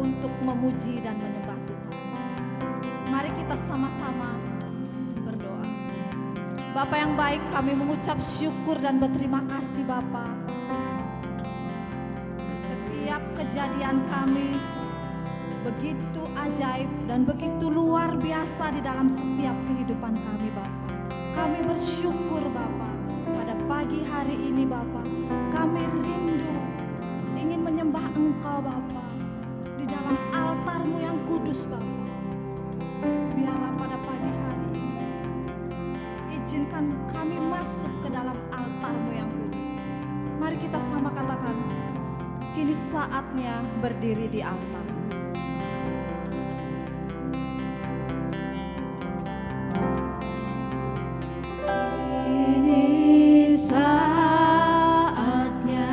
untuk memuji dan menyembah Tuhan. Mari kita sama-sama berdoa. Bapa yang baik, kami mengucap syukur dan berterima kasih Bapa. Setiap kejadian kami begitu ajaib dan begitu luar biasa di dalam setiap kehidupan kami Bapa. Kami bersyukur Bapa, pada pagi hari ini Bapa, kami rindu ingin menyembah Engkau Bapa di dalam altar-Mu yang kudus Bapa. Biarlah pada pagi hari ini izinkan kami masuk ke dalam altar-Mu yang kudus. Mari kita sama katakan, kini saatnya berdiri di altar. Ini saatnya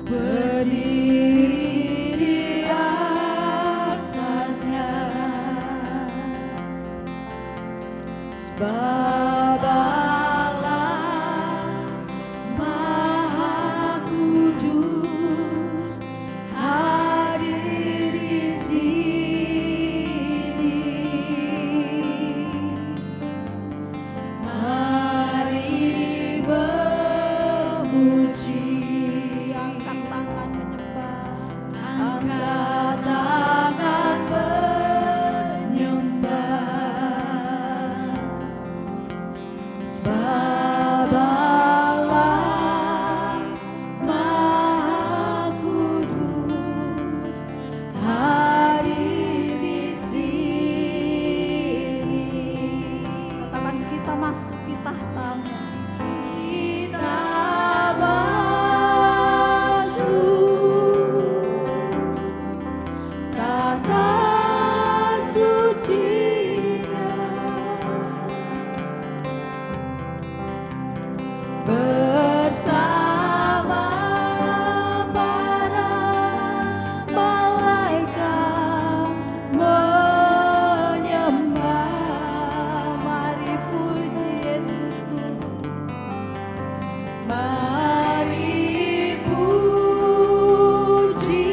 berdiri di altarnya, sebab Allah Maha Kudus hadir di sini. Mari memuji, angkat tangan menyembah, angkat tangan menyembah, sebab Allah Maha Kudus hadir di sini. Katakan, kita masuk di tahta-Mu. Kita masuk tahta suci-Nya, bersama para malaikat menyembah. Mari puji Yesusku, mari puji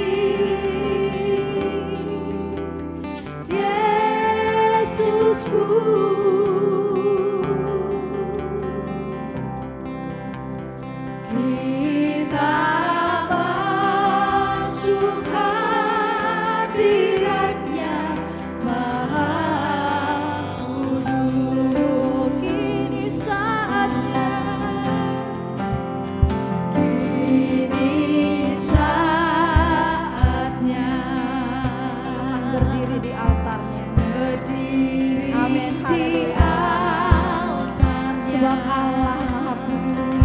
Yesusku. Kita masuk hadirat-Nya Maha Kudus. Kini saatnya, kini saatnya akan berdiri di altar-Nya. Berdiri amin, di altar-Nya, sebab Allah Maha Kudus.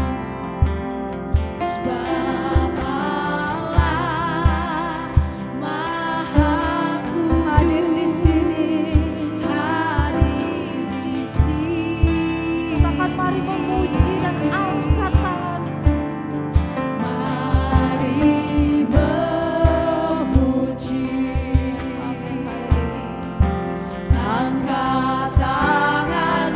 Sebab Allah Maha Kudus hadir di sini, hadir di sini. Katakan, mari memuji dan angkat tangan. Mari memuji, angkat tangan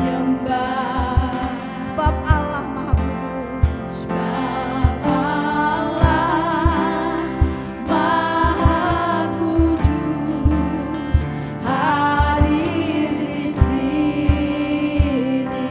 menyembah, sebab Allah Maha Kudus. Sebab Allah Maha Kudus hadir di sini.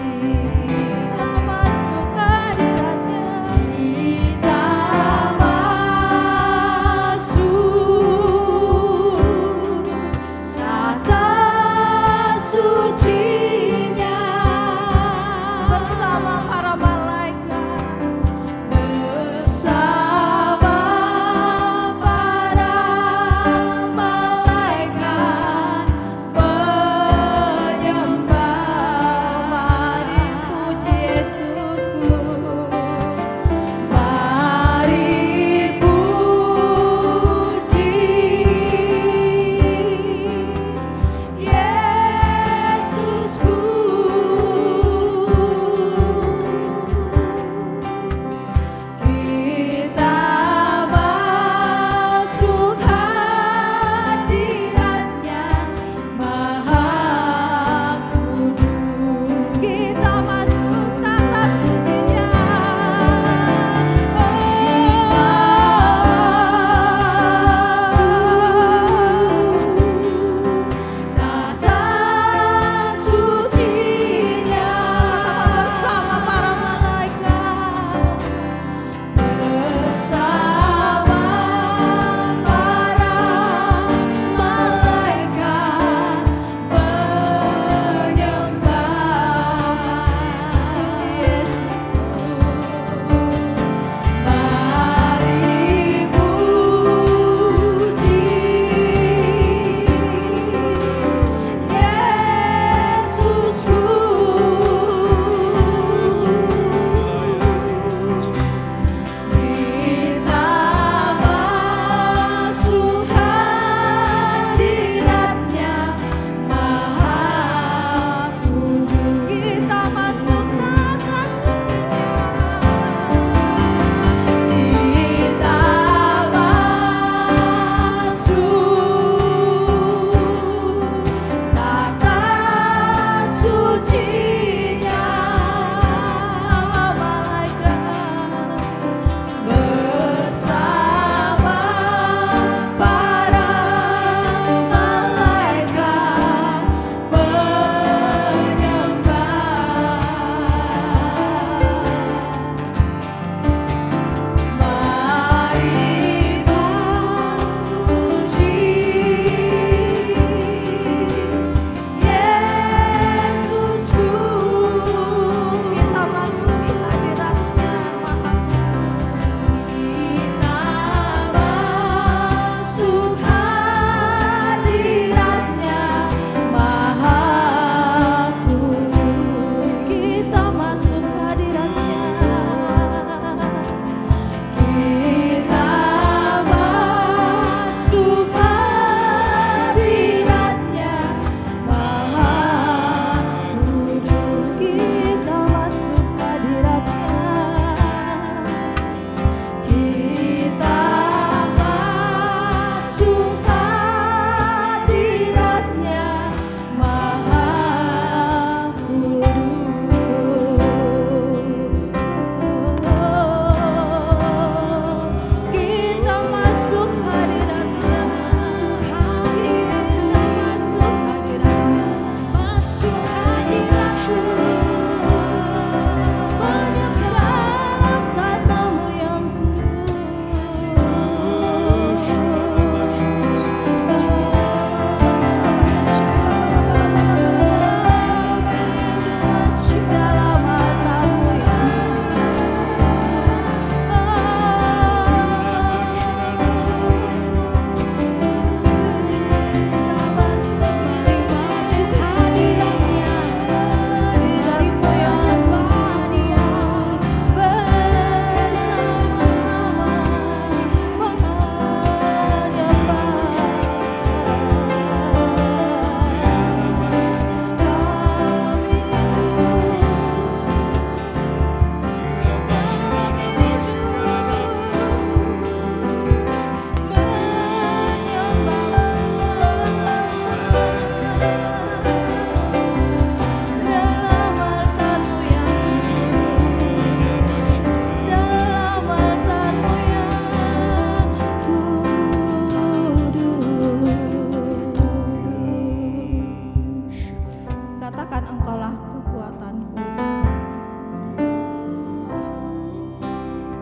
Katakan, Engkaulah kekuatanku.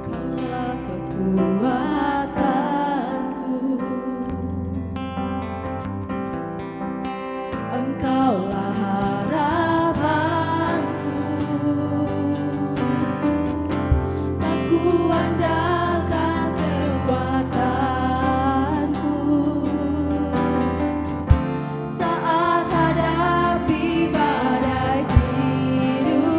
Engkaulah kekuatanku. Engkaulah harapanku. Tak kuandalkan kekuatanku saat hadapi badai hidup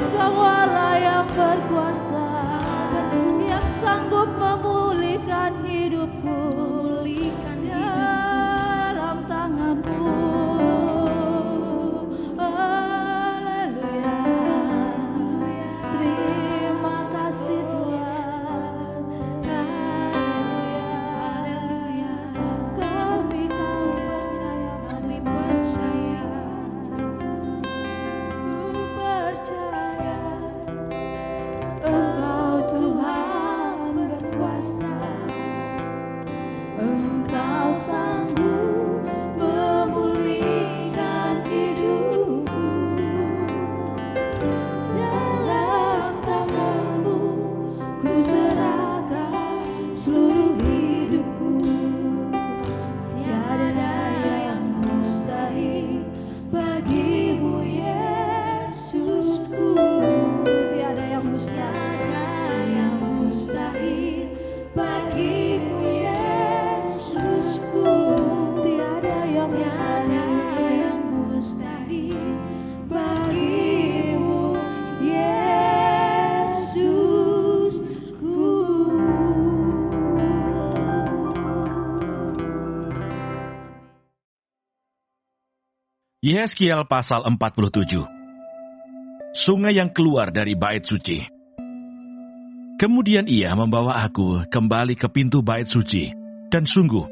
Engkau Allah yang berkuasa, yang sanggup memulihkan hidupku dalam tangan-Mu. Haleluya. Terima kasih Tuhan. Haleluya. Kami percaya, kami percaya. Ku percaya Engkau Tuhan berkuasa. Engkau sanggup memulihkan hidupku dalam tangan-Mu. Ku serahkan seluruh hidupku. Tiada yang mustahil bagimu Yesusku. Tiada yang mustahil bagimu Yesusku. Tiada yang mustahil bagimu Yesusku. Yehezkiel pasal 47. Sungai yang keluar dari bait suci. Kemudian ia membawa aku kembali ke pintu bait suci, dan sungguh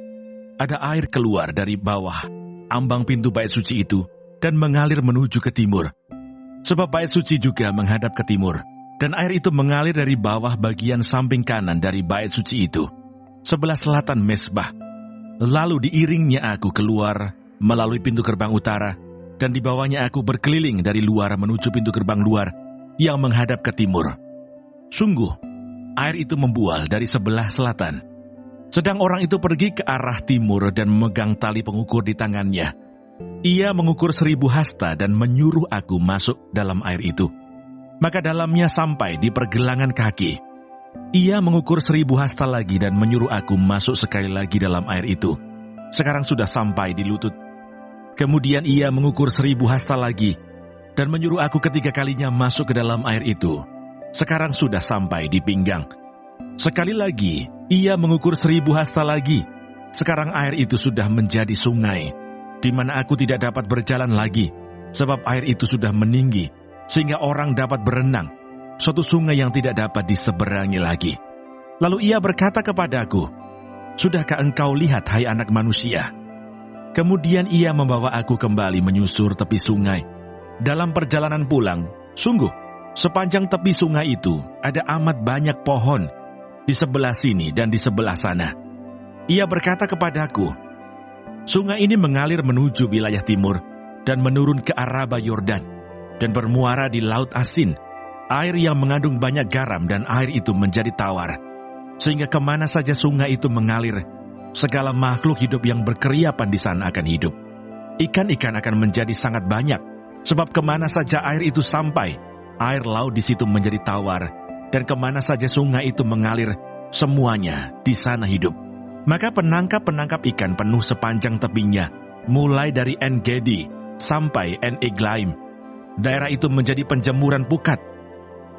ada air keluar dari bawah ambang pintu bait suci itu dan mengalir menuju ke timur. Sebab bait suci juga menghadap ke timur, dan air itu mengalir dari bawah bagian samping kanan dari bait suci itu, sebelah selatan mezbah. Lalu diiringnya aku keluar melalui pintu gerbang utara, dan dibawanya aku berkeliling dari luar menuju pintu gerbang luar yang menghadap ke timur. Sungguh, air itu membual dari sebelah selatan. Sedang orang itu pergi ke arah timur dan memegang tali pengukur di tangannya. Ia mengukur 1000 hasta dan menyuruh aku masuk dalam air itu. Maka dalamnya sampai di pergelangan kaki. Ia mengukur 1000 hasta lagi dan menyuruh aku masuk sekali lagi dalam air itu. Sekarang sudah sampai di lutut. Kemudian ia mengukur 1000 hasta lagi dan menyuruh aku ketiga kalinya masuk ke dalam air itu. Sekarang sudah sampai di pinggang. Sekali lagi, ia mengukur 1000 hasta lagi. Sekarang air itu sudah menjadi sungai, di mana aku tidak dapat berjalan lagi, sebab air itu sudah meninggi, sehingga orang dapat berenang. Suatu sungai yang tidak dapat diseberangi lagi. Lalu ia berkata kepadaku, "Sudahkah engkau lihat, hai anak manusia?" Kemudian ia membawa aku kembali menyusur tepi sungai. Dalam perjalanan pulang, sungguh, sepanjang tepi sungai itu ada amat banyak pohon di sebelah sini dan di sebelah sana. Ia berkata kepadaku, "Sungai ini mengalir menuju wilayah timur dan menurun ke Araba Yordan dan bermuara di Laut Asin, air yang mengandung banyak garam dan air itu menjadi tawar. Sehingga kemana saja sungai itu mengalir, segala makhluk hidup yang berkeriapan di sana akan hidup. Ikan-ikan akan menjadi sangat banyak, sebab kemana saja air itu sampai, air laut di situ menjadi tawar, dan kemana saja sungai itu mengalir, semuanya di sana hidup. Maka penangkap-penangkap ikan penuh sepanjang tepinya, mulai dari En-Gedi sampai En-Eglaim. Daerah itu menjadi penjemuran pukat,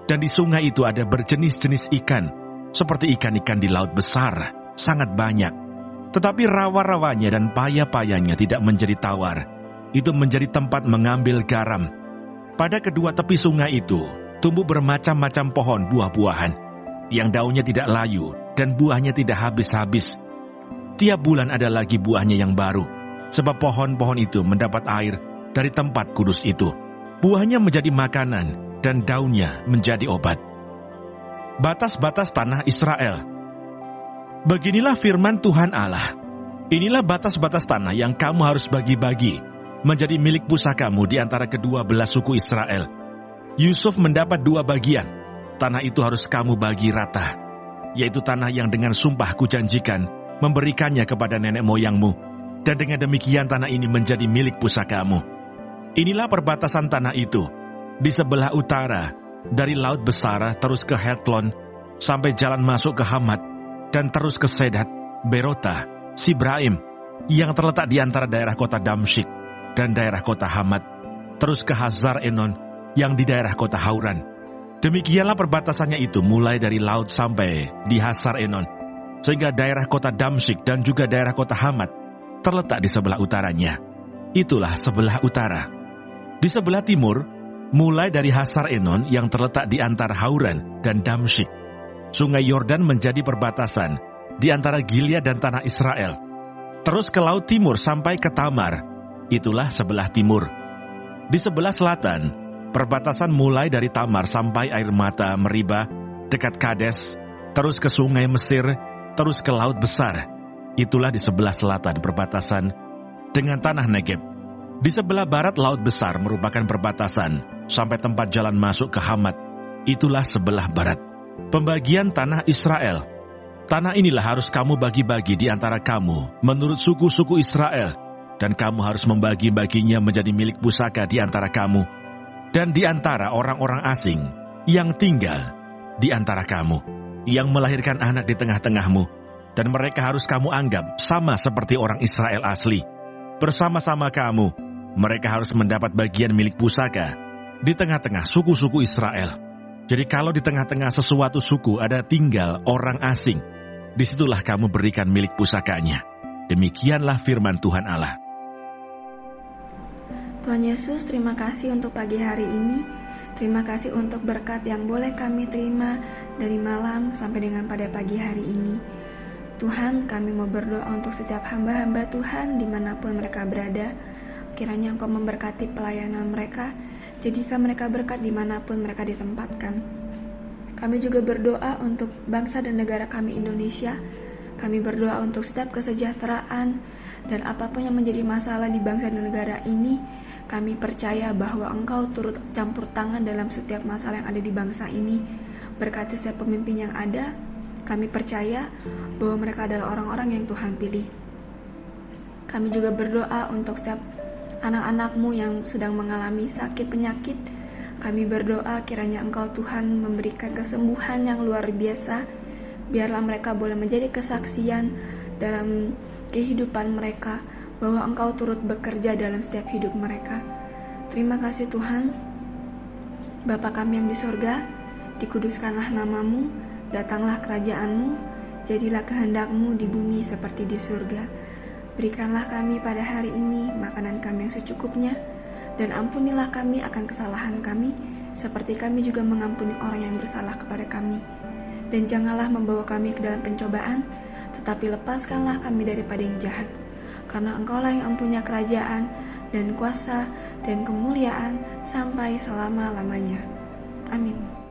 dan di sungai itu ada berjenis-jenis ikan, seperti ikan-ikan di laut besar, sangat banyak. Tetapi rawa-rawanya dan paya-payanya tidak menjadi tawar. Itu menjadi tempat mengambil garam. Pada kedua tepi sungai itu, tumbuh bermacam-macam pohon buah-buahan, yang daunnya tidak layu dan buahnya tidak habis-habis. Tiap bulan ada lagi buahnya yang baru, sebab pohon-pohon itu mendapat air dari tempat kudus itu. Buahnya menjadi makanan dan daunnya menjadi obat. Batas-batas tanah Israel. Beginilah firman Tuhan Allah. Inilah batas-batas tanah yang kamu harus bagi-bagi, menjadi milik pusakamu di antara kedua belah suku Israel. Yusuf mendapat 2 bagian. Tanah itu harus kamu bagi rata, yaitu tanah yang dengan sumpah kujanjikan memberikannya kepada nenek moyangmu, dan dengan demikian tanah ini menjadi milik pusakamu. Inilah perbatasan tanah itu, di sebelah utara, dari Laut Besar terus ke Hetlon, sampai jalan masuk ke Hamat, dan terus ke Sedat, Berota, Sibraim, yang terletak di antara daerah kota Damsyik dan daerah kota Hamat, terus ke Hazar Enon, yang di daerah kota Hauran. Demikianlah perbatasannya itu mulai dari laut sampai di Hasar Enon, sehingga daerah kota Damsyik dan juga daerah kota Hamat terletak di sebelah utaranya. Itulah sebelah utara. Di sebelah timur, mulai dari Hasar Enon yang terletak di antara Hauran dan Damsyik, Sungai Yordan menjadi perbatasan di antara Gilead dan tanah Israel. Terus ke laut timur sampai ke Tamar, itulah sebelah timur. Di sebelah selatan, perbatasan mulai dari Tamar sampai air mata Meriba, dekat Kades, terus ke sungai Mesir, terus ke laut besar. Itulah di sebelah selatan perbatasan dengan tanah Negeb. Di sebelah barat laut besar merupakan perbatasan sampai tempat jalan masuk ke Hamat. Itulah sebelah barat. Pembagian tanah Israel. Tanah inilah harus kamu bagi-bagi di antara kamu menurut suku-suku Israel, dan kamu harus membagi-baginya menjadi milik pusaka di antara kamu dan di antara orang-orang asing yang tinggal di antara kamu, yang melahirkan anak di tengah-tengahmu, dan mereka harus kamu anggap sama seperti orang Israel asli. Bersama-sama kamu, mereka harus mendapat bagian milik pusaka di tengah-tengah suku-suku Israel. Jadi kalau di tengah-tengah sesuatu suku ada tinggal orang asing, disitulah kamu berikan milik pusakanya. Demikianlah firman Tuhan Allah. Tuhan Yesus, terima kasih untuk pagi hari ini. Terima kasih untuk berkat yang boleh kami terima dari malam sampai dengan pada pagi hari ini. Tuhan, kami mau berdoa untuk setiap hamba-hamba Tuhan dimanapun mereka berada. Kiranya Engkau memberkati pelayanan mereka, jadikan mereka berkat dimanapun mereka ditempatkan. Kami juga berdoa untuk bangsa dan negara kami Indonesia. Kami berdoa untuk setiap kesejahteraan dan apapun yang menjadi masalah di bangsa dan negara ini. Kami percaya bahwa Engkau turut campur tangan dalam setiap masalah yang ada di bangsa ini. Berkati setiap pemimpin yang ada. Kami percaya bahwa mereka adalah orang-orang yang Tuhan pilih. Kami juga berdoa untuk setiap anak-anak-Mu yang sedang mengalami sakit penyakit. Kami berdoa kiranya Engkau Tuhan memberikan kesembuhan yang luar biasa. Biarlah mereka boleh menjadi kesaksian dalam kehidupan mereka bahwa Engkau turut bekerja dalam setiap hidup mereka. Terima kasih Tuhan. Bapa kami yang di sorga, dikuduskanlah nama-Mu, datanglah kerajaan-Mu, jadilah kehendak-Mu di bumi seperti di surga. Berikanlah kami pada hari ini makanan kami yang secukupnya, dan ampunilah kami akan kesalahan kami, seperti kami juga mengampuni orang yang bersalah kepada kami. Dan janganlah membawa kami ke dalam pencobaan, tetapi lepaskanlah kami daripada yang jahat. Karena Engkaulah yang mempunyai kerajaan, dan kuasa, dan kemuliaan, sampai selama-lamanya. Amin.